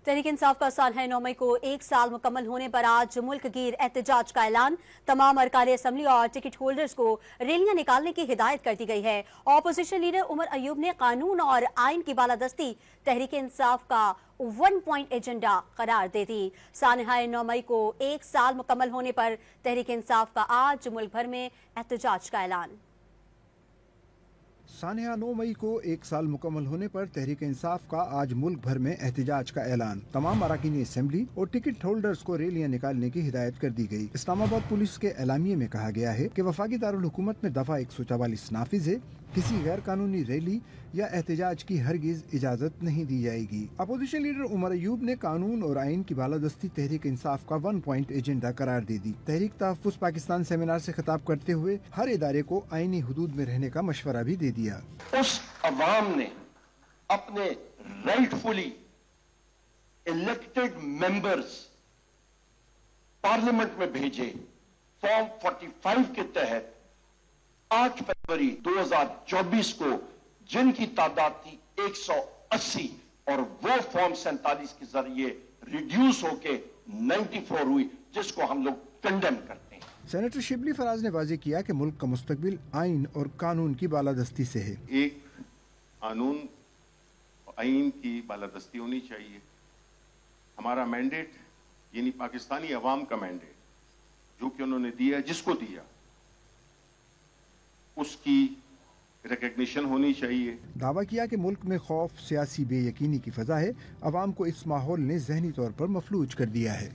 तहरीक इंसाफ का साल है 9 मई को 1 साल मुकम्मल होने पर आज मुल्क गिर एहतजाज का ऐलान। तमाम अरकान असम्बली और टिकट होल्डर्स को रैलियां निकालने की हिदायत कर दी गई है। ऑपोजिशन लीडर उमर अयूब ने कानून और आइन की बालादस्ती तहरीक इंसाफ का 1 पॉइंट एजेंडा करार दे दी। सानहाए 9 मई को 1 साल मुकम्मल होने पर तहरीक इंसाफ का आज मुल्क भर में एहतजाज का ऐलान। सानहा 9 मई को 1 साल मुकम्मल होने पर तहरीक इंसाफ का आज मुल्क भर में एहतजाज का ऐलान। तमाम अरकान असम्बली और टिकट होल्डर्स को रैलियां निकालने की हिदायत कर दी गई। इस्लामाबाद पुलिस के एलामिये में कहा गया है कि वफाकी दारुल हुकूमत में दफा 144 नाफिज है। किसी गैर कानूनी रैली या एहतजाज की हरगिज इजाजत नहीं दी जाएगी। अपोजिशन लीडर उमर अयूब ने कानून और आइन की बालादस्ती तहरीक इंसाफ का 1 पॉइंट एजेंडा करार दे दी। तहरीक तहफ़्फ़ुज़ पाकिस्तान सेमिनार से खिताब करते हुए हर इदारे को आइनी हुदूद में रहने का मशवरा भी दे दिया। उस अवाम ने अपने राइटफुली इलेक्टेड मेंबर्स पार्लियामेंट में भेजे। फॉर्म 45 के तहत 8 फरवरी 2024 को जिनकी तादाद थी 180 और वो फॉर्म 47 के जरिए रिड्यूस होके 94 हुई, जिसको हम लोग कंडेम करते हैं। सेनेटर शिबली फराज ने वाज़ेह किया कि मुल्क का मुस्तकबिल आइन और कानून की बालादस्ती से है। एक कानून आइन की बालादस्ती होनी चाहिए। हमारा मैंडेट यानी पाकिस्तानी अवाम का मैंडेट जो कि उन्होंने दिया, जिसको दिया उसकी रिकग्निशन होनी चाहिए। दावा किया कि मुल्क में खौफ, सियासी बेयकीनी की फजा है। अवाम को इस माहौल ने जहनी तौर पर मफलूज कर दिया है।